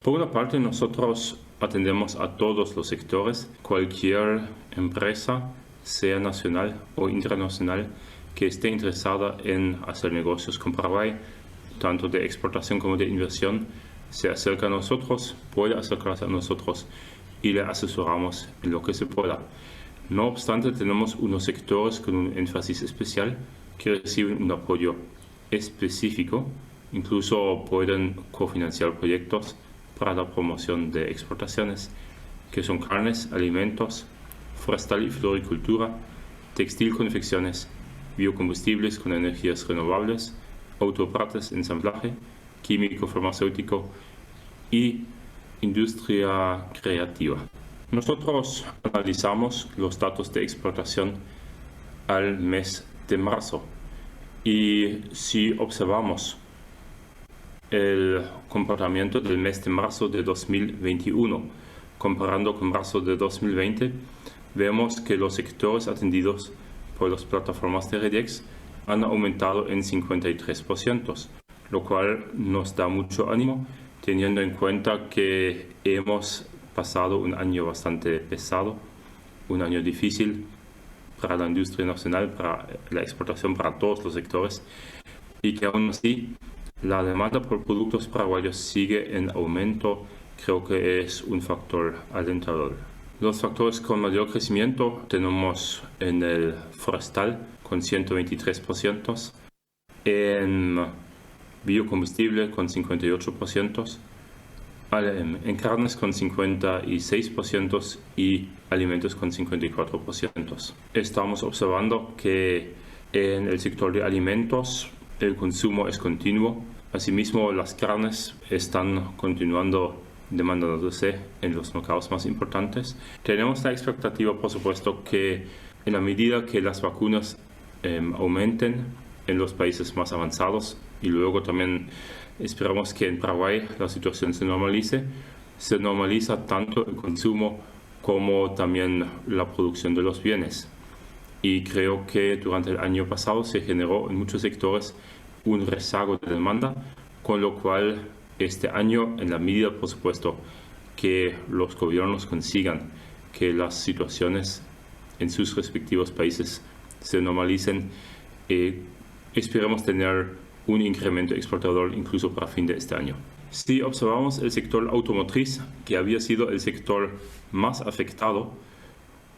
Por una parte, nosotros atendemos a todos los sectores, cualquier empresa, sea nacional o internacional, que esté interesada en hacer negocios con Paraguay, tanto de exportación como de inversión, se acerca a nosotros, puede acercarse a nosotros y le asesoramos en lo que se pueda. No obstante, tenemos unos sectores con un énfasis especial que reciben un apoyo específico, incluso pueden cofinanciar proyectos para la promoción de exportaciones, que son carnes, alimentos, forestal y floricultura, textil, confecciones, biocombustibles con energías renovables, autopartes, ensamblaje, químico, farmacéutico y industria creativa. Nosotros analizamos los datos de exportación al mes de marzo y si observamos el comportamiento del mes de marzo de 2021 comparando con marzo de 2020, vemos que los sectores atendidos por las plataformas de Redex han aumentado en 53%, lo cual nos da mucho ánimo, teniendo en cuenta que hemos pasado un año bastante pesado, un año difícil para la industria nacional, para la exportación, para todos los sectores, y que aún así la demanda por productos paraguayos sigue en aumento. Creo que es un factor alentador. Los factores con mayor crecimiento tenemos en el forestal con 123%, en biocombustible con 58%, en carnes con 56% y alimentos con 54%. Estamos observando que en el sector de alimentos el consumo es continuo. Asimismo, las carnes están continuando demandándose en los mercados más importantes. Tenemos la expectativa, por supuesto, que en la medida que las vacunas aumenten en los países más avanzados y luego también esperamos que en Paraguay la situación se normaliza tanto el consumo como también la producción de los bienes. Y creo que durante el año pasado se generó en muchos sectores un rezago de demanda, con lo cual este año, en la medida, por supuesto, que los gobiernos consigan que las situaciones en sus respectivos países se normalicen, esperamos tener un incremento exportador incluso para fin de este año. Si observamos el sector automotriz, que había sido el sector más afectado,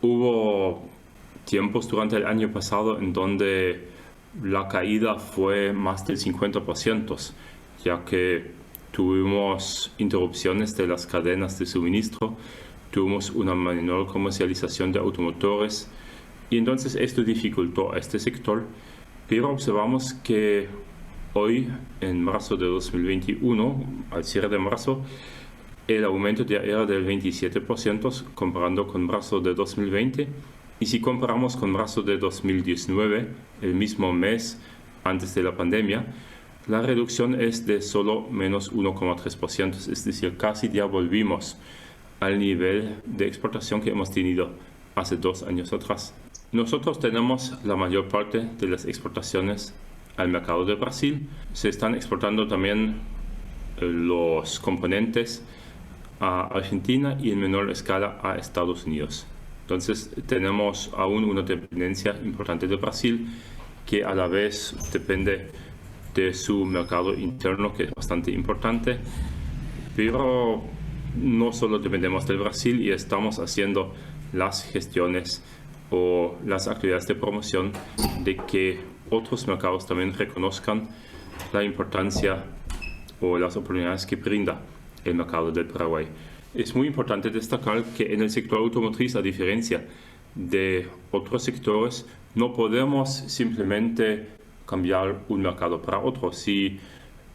hubo tiempos durante el año pasado en donde la caída fue más del 50%, ya que tuvimos interrupciones de las cadenas de suministro, tuvimos una menor comercialización de automotores y entonces esto dificultó a este sector, pero observamos que hoy, en marzo de 2021, al cierre de marzo, el aumento ya era del 27% comparando con marzo de 2020. Y si comparamos con marzo de 2019, el mismo mes antes de la pandemia, la reducción es de solo menos 1,3%, es decir, casi ya volvimos al nivel de exportación que hemos tenido hace 2 años atrás. Nosotros tenemos la mayor parte de las exportaciones al mercado de Brasil. Se están exportando también los componentes a Argentina y en menor escala a Estados Unidos. Entonces tenemos aún una dependencia importante de Brasil, que a la vez depende de su mercado interno, que es bastante importante, pero no solo dependemos del Brasil y estamos haciendo las gestiones o las actividades de promoción de que otros mercados también reconozcan la importancia o las oportunidades que brinda el mercado del Paraguay. Es muy importante destacar que en el sector automotriz, a diferencia de otros sectores, no podemos simplemente cambiar un mercado para otro. Si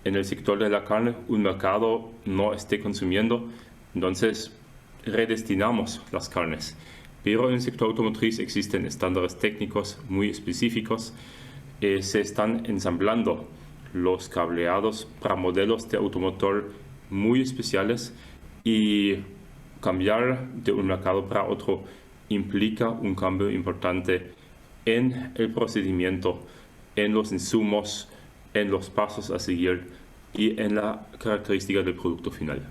en el sector de la carne un mercado no esté consumiendo, entonces redestinamos las carnes. Pero en el sector automotriz existen estándares técnicos muy específicos. Se están ensamblando los cableados para modelos de automotor muy especiales y cambiar de un mercado para otro implica un cambio importante en el procedimiento, en los insumos, en los pasos a seguir y en la característica del producto final.